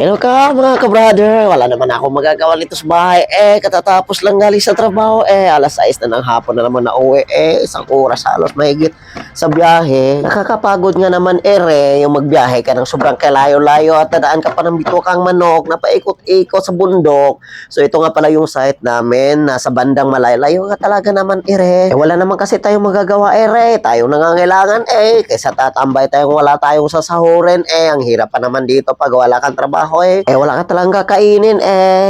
Hello ka mga ka-brother, wala naman ako magagawa nito sa bahay. Katatapos lang galing sa trabaho. Alas 6 na ng hapon na naman na uwi. Isang oras halos mahigit sa biyahe. Nakakapagod nga naman yung magbiyahe ka ng sobrang kalayo-layo at tadaan ka pa ng bitukang manok na paikot-ikot sa bundok. So ito nga pala yung site namin, nasa bandang malayo-layo nga talaga naman wala naman kasi tayong magagawa tayo nangangailangan kaysa tatambay tayong wala tayong sasahurin ang hirap pa naman dito pag wala kang trabaho wala ka talagang kakainin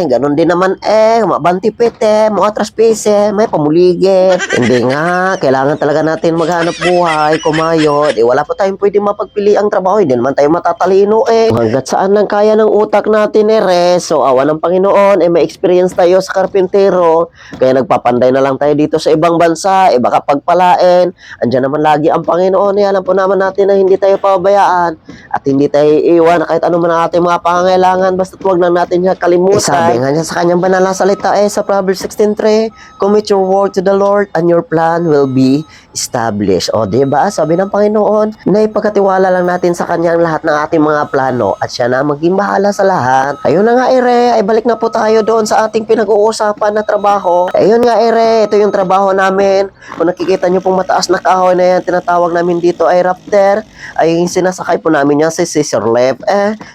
ganun din naman mabantipit mga traspise, may pamuligid. Hindi nga, kailangan talaga natin maghanap buhay, kumayod. Wala pa tayong pwede mapagpili ang trabaho, hindi naman tayo matatalino hanggat saan lang kaya ng utak natin So awa ng Panginoon, may experience tayo sa karpintero, kaya nagpapanday na lang tayo dito sa ibang bansa, baka pagpalain. Andyan naman lagi ang Panginoon, alam po naman natin na hindi tayo pabayaan at hindi tayo iiwan kahit ano man ang ating mga pangangailangan, basta't huwag lang natin niya kalimutan. Sabi nga niya sa kanyang banal na salita sa Proverbs 16:3, commit your work to the Lord and your plan will be established. O diba, sabi ng Panginoon na ipagkatiwala lang natin sa kanyang lahat ng ating mga plano at siya na maging bahala sa lahat. Ayun na nga ay balik na po tayo doon sa ating pinag-uusapan na trabaho. Ayun nga ito yung trabaho namin. Kung nakikita nyo pong mataas na kahoy na yan, tinatawag namin dito ay rafter, ay sinasakay po namin yan sa scissor lift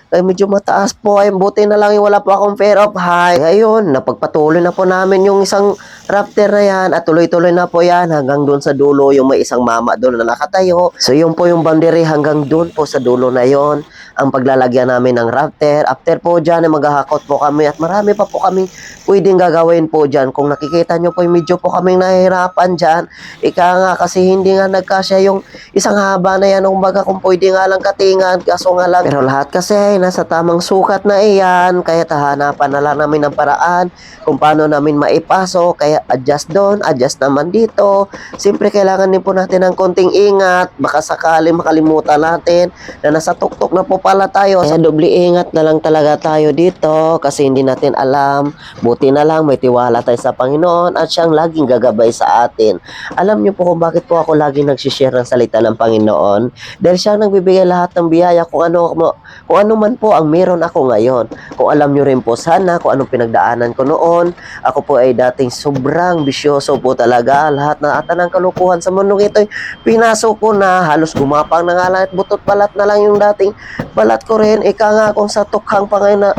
kaya medyo mataas po buti na lang yung wala po akong pair of high. Ayun, napagpatuloy na po namin yung isang rafter na yan at tuloy-tuloy na po yan hanggang doon sa dulo yung may isang mama doon na nakatayo. So yun po yung boundary hanggang doon po sa dulo na yon ang paglalagyan namin ng rafter. After po dyan maghahakot po kami at marami pa po kaming pwedeng gagawin po dyan. Kung nakikita nyo po medyo po kaming nahihirapan dyan, nga kasi hindi nga nagkasya yung isang haba na yan, kumbaga kung pwede nga lang katingan, kaso nga lang pero lahat kasi nasa tamang sukat na iyan, kaya hanapan na lang namin ng paraan kung paano namin maipasok. Kaya adjust doon, adjust naman dito. Siyempre kailangan din po natin ng konting ingat, baka sakali makalimutan natin na nasa tuktok na po pala tayo. Kaya doble ingat na lang talaga tayo dito kasi hindi natin alam. Buti na lang may tiwala tayo sa Panginoon at siyang laging gagabay sa atin. Alam niyo po kung bakit po ako laging nagsishare ng salita ng Panginoon? Dahil siya nagbibigay lahat ng biyaya kung ano man po ang meron ako ngayon. Kung alam niyo rin po sana kung anong pinagdaanan ko noon, ako po ay dating sobrang bisyoso po talaga. Lahat ng ng kalukuhan sa mundong ito pinasok ko na, halos gumapang na nga lang at butot balat na lang yung dating balat ko rin. Nga kung sa tukhang pa ngayon na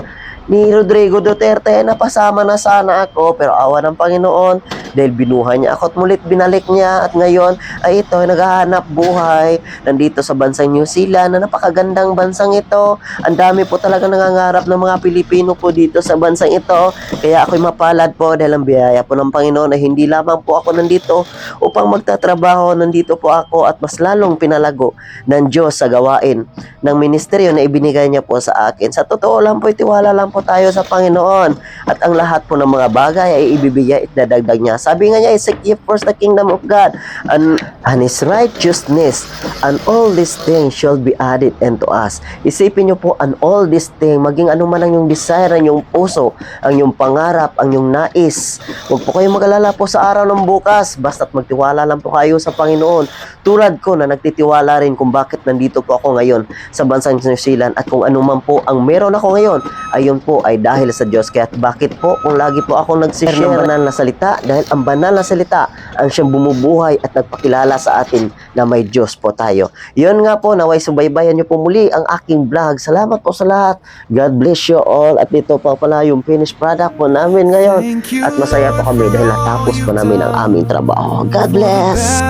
ni Rodrigo Duterte, napasama na sana ako, pero awa ng Panginoon dahil binuhay niya ako at mulit binalik niya at ngayon ay ito naghahanap buhay nandito sa bansang New Zealand na napakagandang bansang ito. Ang dami po talaga nangangarap ng mga Pilipino po dito sa bansang ito, kaya ako'y mapalad po dahil ang biyaya po ng Panginoon na hindi lamang po ako nandito upang magtatrabaho, nandito po ako at mas lalong pinalago ng Diyos sa gawain ng ministeryo na ibinigay niya po sa akin. Sa totoo lang po, tiwala lang po tayo sa Panginoon at ang lahat po ng mga bagay ay ibibigay at dadagdag niya. Sabi nga niya, seek ye first the kingdom of God and His righteousness, and all these things shall be added unto us. Isipin niyo po, and all these things, maging ano man ang yung desire, ang yung puso, ang yung pangarap, ang yung nais. Huwag po kayong mag-alala po sa araw ng bukas, basta't magtiwala lang po kayo sa Panginoon. Tulad ko na nagtitiwala rin kung bakit nandito po ako ngayon sa bansang New Zealand at kung ano man po ang meron ako ngayon, ayun po ay dahil sa Diyos. Kaya bakit po kung lagi po ako nagsishare ng banal na salita? Dahil ang banal na salita ang siyang bumubuhay at nagpakilala sa atin na may Diyos po tayo. Yun nga po, naway subaybayan niyo po muli ang aking vlog. Salamat po sa lahat. God bless you all. At dito po pala yung finished product po namin ngayon. At masaya po kami dahil natapos po namin ang aming trabaho. God bless!